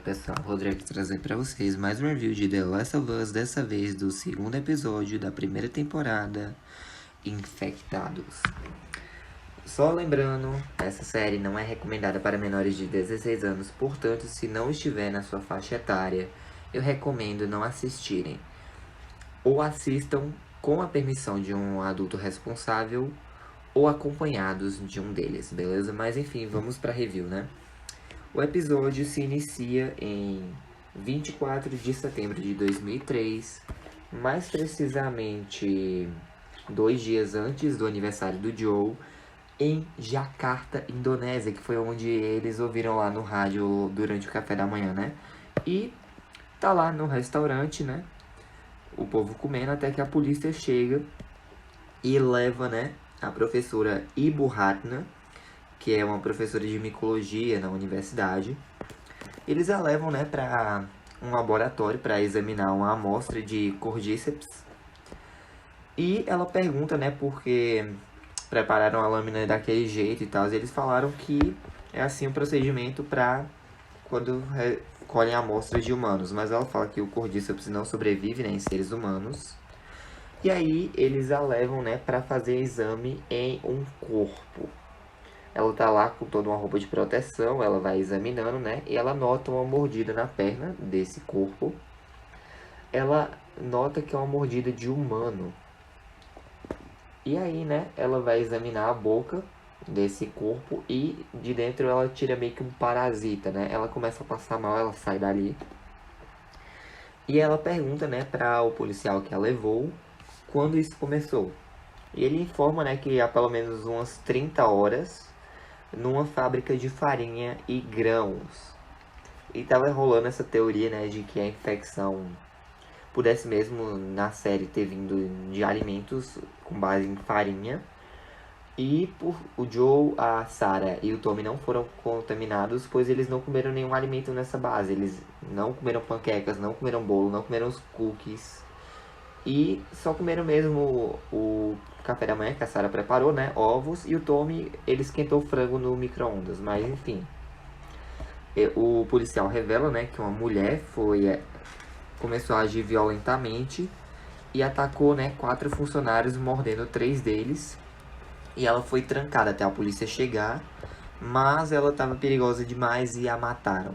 pessoal, Rodrigo trazendo para vocês mais um review de The Last of Us, dessa vez do segundo episódio da primeira temporada, Infectados. Só lembrando, essa série não é recomendada para menores de 16 anos, portanto, se não estiver na sua faixa etária, eu recomendo não assistirem. Ou assistam com a permissão de um adulto responsável ou acompanhados de um deles, beleza? Mas enfim, vamos para review, né? O episódio se inicia em 24 de setembro de 2003, mais precisamente 2 dias antes do aniversário do Joe, em Jakarta, Indonésia, que foi onde eles ouviram lá no rádio durante o café da manhã, né? E tá lá no restaurante, né? O povo comendo até que a polícia chega e leva, né, a professora Ibu Ratna, que é uma professora de micologia na universidade. Eles a levam, né, para um laboratório para examinar uma amostra de Cordyceps. E ela pergunta, né, porque prepararam a lâmina daquele jeito e tal. E eles falaram que é assim o procedimento para quando colhem amostras de humanos. Mas ela fala que o Cordyceps não sobrevive, né, em seres humanos. E aí eles a levam, né, para fazer exame em um corpo. Ela tá lá com toda uma roupa de proteção, ela vai examinando, né? E ela nota uma mordida na perna desse corpo. Ela nota que é uma mordida de humano. E aí, né, ela vai examinar a boca desse corpo e de dentro ela tira meio que um parasita, né? Ela começa a passar mal, ela sai dali. E ela pergunta, né, para o policial que a levou quando isso começou. E ele informa, né, que há pelo menos umas 30 horas numa fábrica de farinha e grãos. E tava rolando essa teoria, né, de que a infecção pudesse mesmo na série ter vindo de alimentos com base em farinha. E por o Joe, a Sarah e o Tommy não foram contaminados, pois eles não comeram nenhum alimento nessa base. Eles não comeram panquecas, não comeram bolo, não comeram os cookies. E só comeram mesmo o café da manhã que a Sarah preparou, né? Ovos. E o Tommy, ele esquentou frango no micro-ondas. Mas, enfim. O policial revela, né, que uma mulher começou a agir violentamente e atacou, né, 4 funcionários, mordendo 3 deles. E ela foi trancada até a polícia chegar, mas ela estava perigosa demais e a mataram.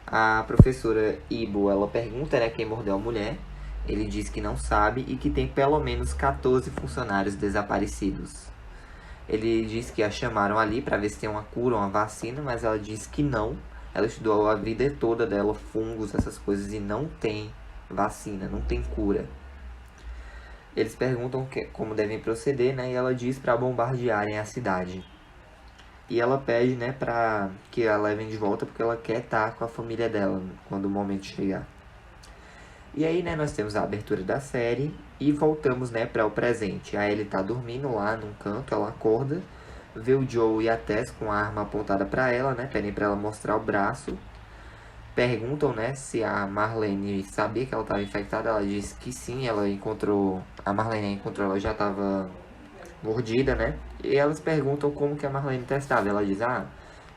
A professora Ibo, ela pergunta, né, quem mordeu a mulher. Ele diz que não sabe e que tem pelo menos 14 funcionários desaparecidos. Ele diz que a chamaram ali para ver se tem uma cura ou uma vacina, mas ela diz que não. Ela estudou a vida toda dela, fungos, essas coisas, e não tem vacina, não tem cura. Eles perguntam como devem proceder, né? E ela diz para bombardearem a cidade. E ela pede, né, para que a levem de volta, porque ela quer estar com a família dela quando o momento chegar. E aí, né, nós temos a abertura da série e voltamos, né, para o presente. A Ellie tá dormindo lá num canto, ela acorda, vê o Joe e a Tess com a arma apontada para ela, né, pedem para ela mostrar o braço. Perguntam, né, se a Marlene sabia que ela estava infectada. Ela diz que sim, a Marlene encontrou, ela já estava mordida, né? E elas perguntam como que a Marlene testava. Ela diz,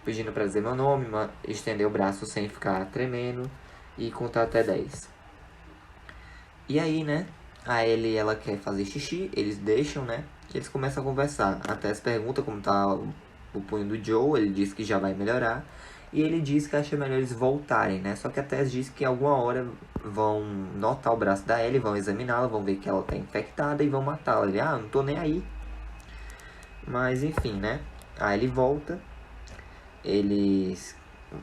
pedindo para dizer meu nome, estender o braço sem ficar tremendo e contar até 10. E aí, né, a Ellie, ela quer fazer xixi, eles deixam, né, e eles começam a conversar. A Tess pergunta como tá o punho do Joe, ele diz que já vai melhorar. E ele diz que acha melhor eles voltarem, né? Só que a Tess diz que alguma hora vão notar o braço da Ellie, vão examiná-la, vão ver que ela tá infectada e vão matá-la. Ele, não tô nem aí. Mas enfim, né? Aí ele volta, eles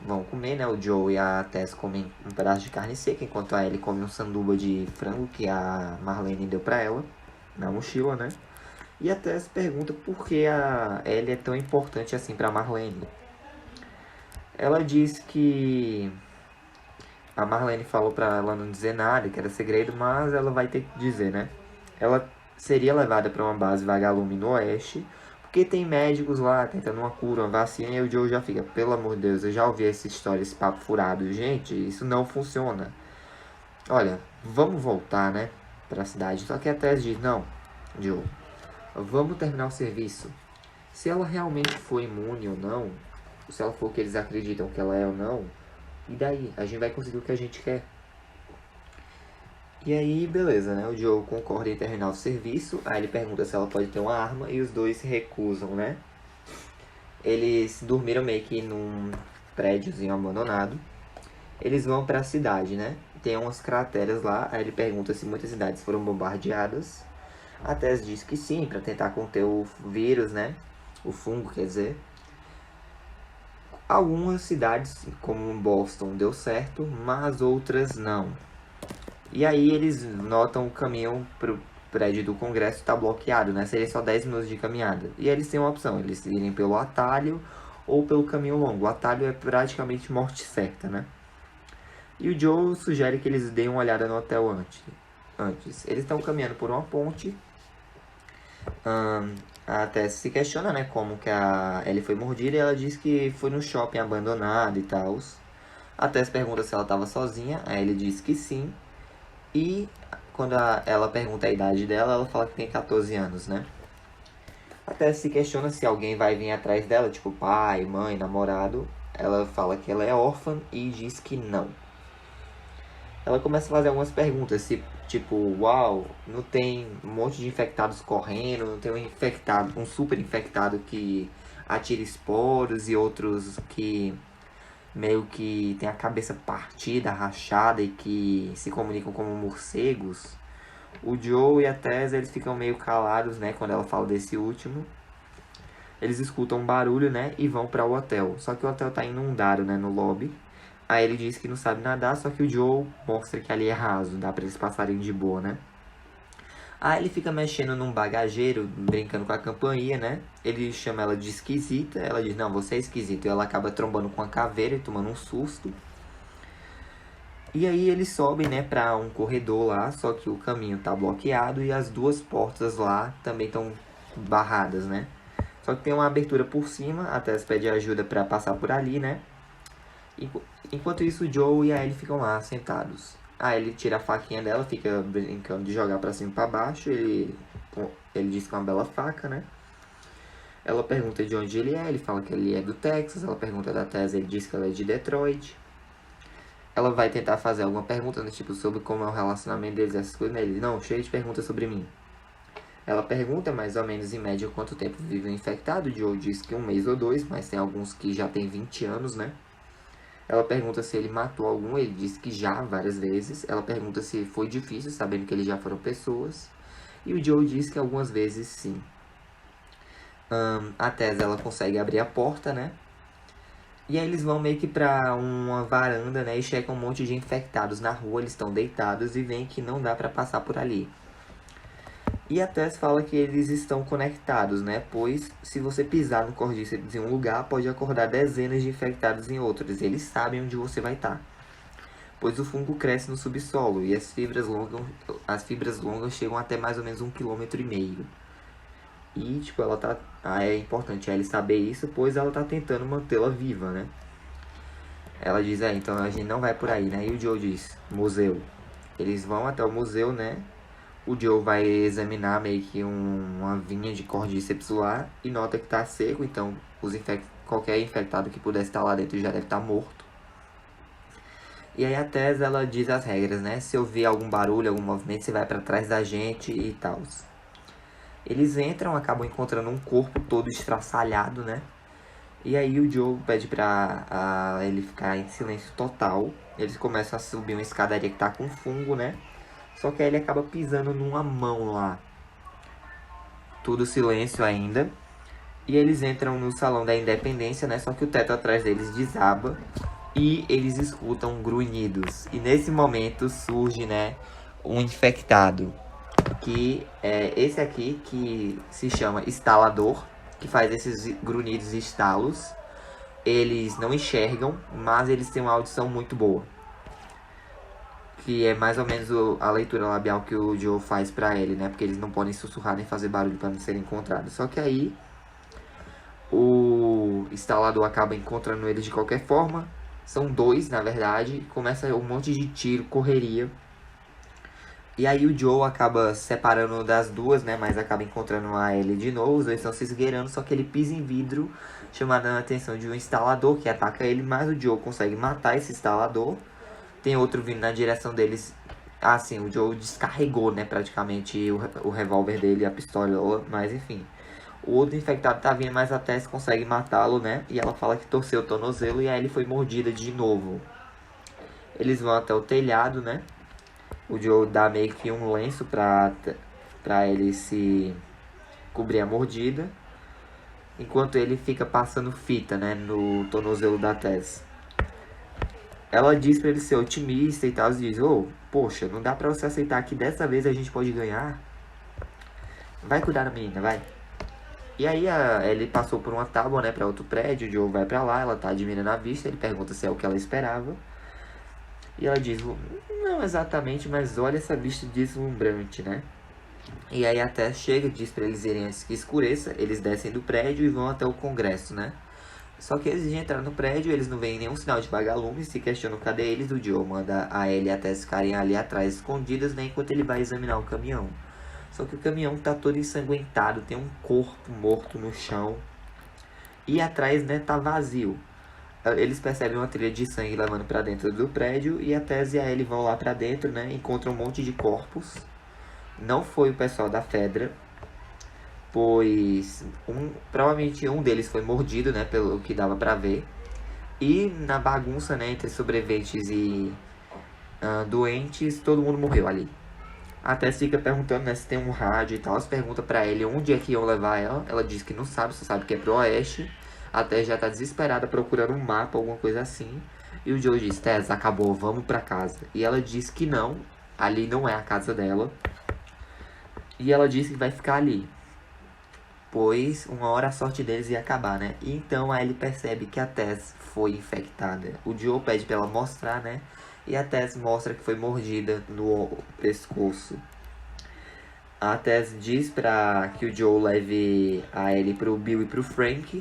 vão comer, né? O Joe e a Tess comem um pedaço de carne seca, enquanto a Ellie come um sanduba de frango que a Marlene deu pra ela na mochila, né? E a Tess pergunta por que a Ellie é tão importante assim pra Marlene. Ela diz que a Marlene falou pra ela não dizer nada, que era segredo, mas ela vai ter que dizer, né? Ela seria levada pra uma base vagalume no oeste, porque tem médicos lá tentando uma cura, uma vacina, e o Joe já fica, pelo amor de Deus, eu já ouvi essa história, esse papo furado. Gente, isso não funciona. Olha, vamos voltar, né, pra cidade. Só que a Tess diz, não, Joe, vamos terminar o serviço. Se ela realmente for imune ou não, se ela for o que eles acreditam que ela é ou não, E daí? A gente vai conseguir o que a gente quer. E aí, beleza, né? O Joe concorda em terminar o serviço. Aí ele pergunta se ela pode ter uma arma e os dois se recusam, né? Eles dormiram meio que num prédiozinho abandonado. Eles vão pra cidade, né? Tem umas crateras lá. Aí ele pergunta se muitas cidades foram bombardeadas. A Tess diz que sim, pra tentar conter o vírus, né? O fungo, quer dizer. Algumas cidades, como Boston, deu certo, mas outras não. E aí eles notam o caminho pro prédio do Congresso tá bloqueado, né? Seria só 10 minutos de caminhada. E eles têm uma opção, eles irem pelo atalho ou pelo caminho longo. O atalho é praticamente morte certa, né? E o Joe sugere que eles deem uma olhada no hotel antes. Eles estão caminhando por uma ponte. A Tess se questiona, né, como que a Ellie foi mordida, e ela diz que foi no shopping abandonado e tal. A Tess pergunta se ela estava sozinha, a Ellie diz que sim. E quando ela pergunta a idade dela, ela fala que tem 14 anos, né? A Tess se questiona se alguém vai vir atrás dela, tipo pai, mãe, namorado. Ela fala que ela é órfã e diz que não. Ela começa a fazer algumas perguntas, tipo, uau, não tem um monte de infectados correndo, não tem um super infectado que atira esporos e outros que meio que tem a cabeça partida, rachada e que se comunicam como morcegos. O Joe e a Tess, eles ficam meio calados, né, quando ela fala desse último. Eles escutam um barulho, né, e vão para o hotel. Só que o hotel tá inundado, né, no lobby. Aí ele diz que não sabe nadar, só que o Joe mostra que ali é raso, dá pra eles passarem de boa, né? Aí ele fica mexendo num bagageiro, brincando com a campainha, né? Ele chama ela de esquisita, ela diz, não, você é esquisita. E ela acaba trombando com a caveira e tomando um susto. E aí eles sobem, né, pra um corredor lá, só que o caminho tá bloqueado e as duas portas lá também estão barradas, né? Só que tem uma abertura por cima, a Tess pede ajuda pra passar por ali, né? Enquanto isso, o Joe e a Ellie ficam lá, sentados. A Ellie tira a faquinha dela, fica brincando de jogar pra cima e pra baixo. Ele diz que é uma bela faca, né? Ela pergunta de onde ele é, ele fala que ele é do Texas. Ela pergunta da Tess, ele diz que ela é de Detroit. Ela vai tentar fazer alguma pergunta, né, tipo, sobre como é o relacionamento deles, essas coisas. Ele, não, cheio de perguntas sobre mim. Ela pergunta mais ou menos em média quanto tempo vive um infectado. O Joe diz que 1 mês ou 2, mas tem alguns que já tem 20 anos, né? Ela pergunta se ele matou algum, ele diz que já, várias vezes. Ela pergunta se foi difícil, sabendo que eles já foram pessoas. E o Joe diz que algumas vezes sim. A Tess, ela consegue abrir a porta, né? E aí eles vão meio que pra uma varanda, né? E checam um monte de infectados na rua, eles estão deitados e veem que não dá pra passar por ali. E a Tess fala que eles estão conectados, né? Pois se você pisar no Cordyceps em um lugar, pode acordar dezenas de infectados em outros. E eles sabem onde você vai estar. Pois o fungo cresce no subsolo e as fibras longas chegam até mais ou menos 1,5 km. E, tipo, ela tá... é importante ela saber isso, pois ela tá tentando mantê-la viva, né? Ela diz, então a gente não vai por aí, né? E o Joe diz, museu. Eles vão até o museu, né? O Joe vai examinar meio que uma vinha de Cordyceps lá e nota que tá seco, então qualquer infectado que pudesse estar lá dentro já deve estar morto. E aí a Tess, ela diz as regras, né? Se ouvir algum barulho, algum movimento, você vai pra trás da gente e tal. Eles entram, acabam encontrando um corpo todo estraçalhado, né? E aí o Joe pede pra ele ficar em silêncio total. Eles começam a subir uma escadaria que tá com fungo, né? Só que aí ele acaba pisando numa mão lá. Tudo silêncio ainda. E eles entram no Salão da Independência, né? Só que o teto atrás deles desaba. E eles escutam grunhidos. E nesse momento surge, né, um infectado. Que é esse aqui, que se chama Estalador. Que faz esses grunhidos e estalos. Eles não enxergam, mas eles têm uma audição muito boa. Que é mais ou menos a leitura labial que o Joe faz pra ele, né? Porque eles não podem sussurrar nem fazer barulho pra não serem encontrados. Só que aí o instalador acaba encontrando eles de qualquer forma. São 2, na verdade. Começa um monte de tiro, correria. E aí o Joe acaba separando das duas, né? Mas acaba encontrando a Ellie de novo. Os dois estão se esgueirando, só que ele pisa em vidro, chamando a atenção de um instalador que ataca ele. Mas o Joe consegue matar esse instalador. Tem outro vindo na direção deles. Assim, o Joe descarregou, né? Praticamente o revólver dele, a pistola. Mas enfim. O outro infectado tá vindo, mas a Tess consegue matá-lo, né? E ela fala que torceu o tornozelo e a Ellie foi mordida de novo. Eles vão até o telhado, né? O Joe dá meio que um lenço pra ele se cobrir a mordida. Enquanto ele fica passando fita, né, no tornozelo da Tess. Ela diz pra ele ser otimista e tal. E diz, poxa, não dá pra você aceitar que dessa vez a gente pode ganhar? Vai cuidar da menina, vai. E aí ele passou por uma tábua, né, pra outro prédio. O Joe vai pra lá, ela tá admirando a vista. Ele pergunta se é o que ela esperava. E ela diz, não exatamente, mas olha essa vista deslumbrante, né? E aí a Tess chega, diz pra eles irem antes que escureça. Eles descem do prédio e vão até o Congresso, né? Só que eles entram no prédio, eles não veem nenhum sinal de vagalume, se questionam cadê eles. O Joe manda a Ellie e a Tess ficarem ali atrás, escondidas, né? Enquanto ele vai examinar o caminhão. Só que o caminhão tá todo ensanguentado, tem um corpo morto no chão. E atrás, né, tá vazio. Eles percebem uma trilha de sangue levando pra dentro do prédio. E a Tess e a Ellie vão lá pra dentro, né? Encontram um monte de corpos. Não foi o pessoal da Fedra, pois provavelmente um deles foi mordido, né? Pelo que dava pra ver. E na bagunça, né, entre sobreviventes e doentes, todo mundo morreu ali. A Tess fica perguntando, né, se tem um rádio e tal. Ela pergunta pra ele onde é que iam levar ela. Ela diz que não sabe, só sabe que é pro oeste. A Tess já tá desesperada procurando um mapa, alguma coisa assim. E o Joe diz, Tess, acabou, vamos pra casa. E ela diz que não, ali não é a casa dela. E ela diz que vai ficar ali, pois uma hora a sorte deles ia acabar, né? E então aí ele percebe que a Tess foi infectada. O Joe pede pra ela mostrar, né? E a Tess mostra que foi mordida no pescoço. A Tess diz que o Joe leve a Ellie pro Bill e pro Frank.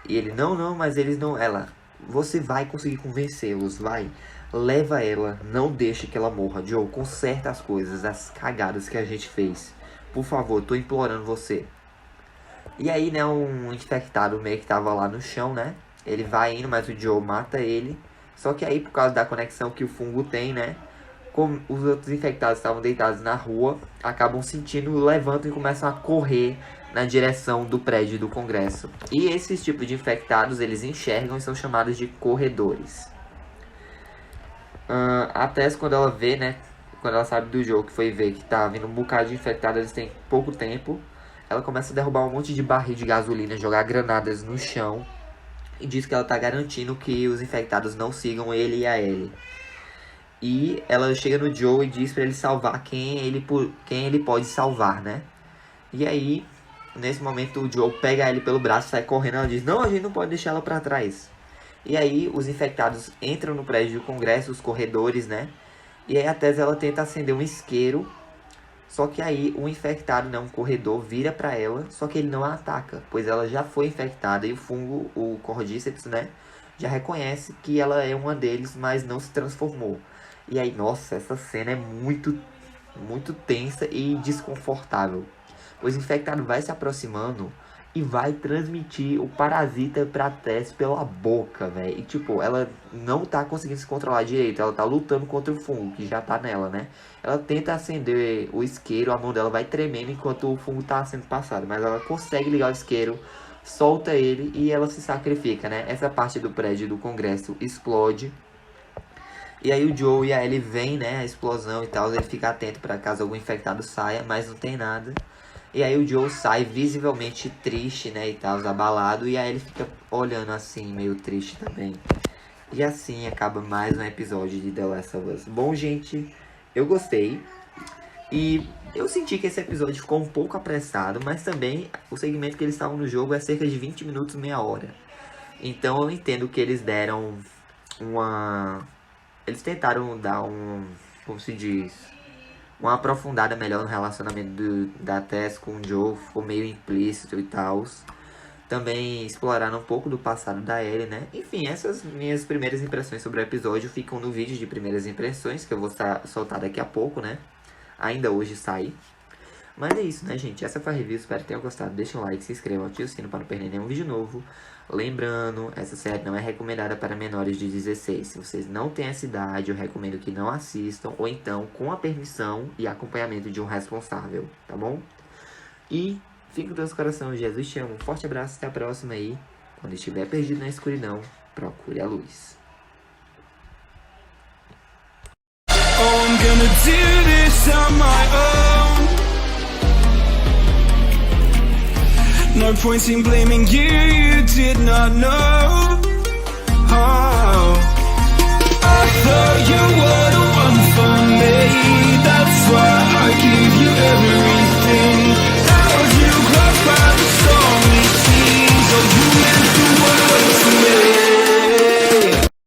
E ele, não, mas eles não... Ela, você vai conseguir convencê-los, vai. Leva ela, não deixe que ela morra. Joe, conserta as coisas, as cagadas que a gente fez. Por favor, tô implorando você. E aí, né, um infectado meio que tava lá no chão, né? Ele vai indo, mas o Joe mata ele. Só que aí, por causa da conexão que o fungo tem, né? Como os outros infectados estavam deitados na rua, acabam sentindo, levantam e começam a correr na direção do prédio do Congresso. E esses tipos de infectados, eles enxergam e são chamados de corredores. A Tess, quando ela vê, né? Quando ela sabe do jogo, que foi ver que tá vindo um bocado de infectados, eles têm pouco tempo. Ela começa a derrubar um monte de barril de gasolina, jogar granadas no chão. E diz que ela tá garantindo que os infectados não sigam ele e a Ellie. E ela chega no Joe e diz pra ele salvar quem ele pode salvar, né? E aí, nesse momento, o Joe pega ele pelo braço, sai correndo. Ela diz, não, a gente não pode deixar ela pra trás. E aí, os infectados entram no prédio do Congresso, os corredores, né? E aí, a Tess, ela tenta acender um isqueiro. Só que aí, um infectado, né? Um corredor, vira pra ela. Só que ele não a ataca, pois ela já foi infectada. E o fungo, o Cordyceps, né? Já reconhece que ela é uma deles, mas não se transformou. E aí, nossa, essa cena é muito, muito tensa e desconfortável. Pois o infectado vai se aproximando e vai transmitir o parasita pra Tess pela boca, velho. E tipo, ela não tá conseguindo se controlar direito. Ela tá lutando contra o fungo, que já tá nela, né? Ela tenta acender o isqueiro, a mão dela vai tremendo enquanto o fungo tá sendo passado. Mas ela consegue ligar o isqueiro, solta ele e ela se sacrifica, né? Essa parte do prédio do Congresso explode. E aí o Joe e a Ellie veem, né, a explosão e tal. Ele fica atento para caso algum infectado saia, mas não tem nada. E aí o Joe sai visivelmente triste, né, e tal, abalado. E a Ellie fica olhando assim, meio triste também. E assim acaba mais um episódio de The Last of Us. Bom, gente, eu gostei. E eu senti que esse episódio ficou um pouco apressado, mas também o segmento que eles estavam no jogo é cerca de 20 minutos, meia hora. Então eu entendo que eles deram eles tentaram dar como se diz, uma aprofundada melhor no relacionamento da Tess com o Joe, ficou meio implícito e tal. Também exploraram um pouco do passado da Ellie, né? Enfim, essas minhas primeiras impressões sobre o episódio ficam no vídeo de primeiras impressões, que eu vou soltar daqui a pouco, né? ainda hoje sai. Mas é isso, né, gente? Essa foi a review. Espero que tenham gostado. Deixa um like, se inscreva, ative o sino para não perder nenhum vídeo novo. Lembrando, essa série não é recomendada para menores de 16. Se vocês não têm essa idade, eu recomendo que não assistam. Ou então, com a permissão e acompanhamento de um responsável, tá bom? E fique com Deus no coração. Jesus te ama. Um forte abraço. Até a próxima aí. Quando estiver perdido na escuridão, procure a luz. Oh, I'm gonna do this on my own. No point in blaming you, you did not know. Oh.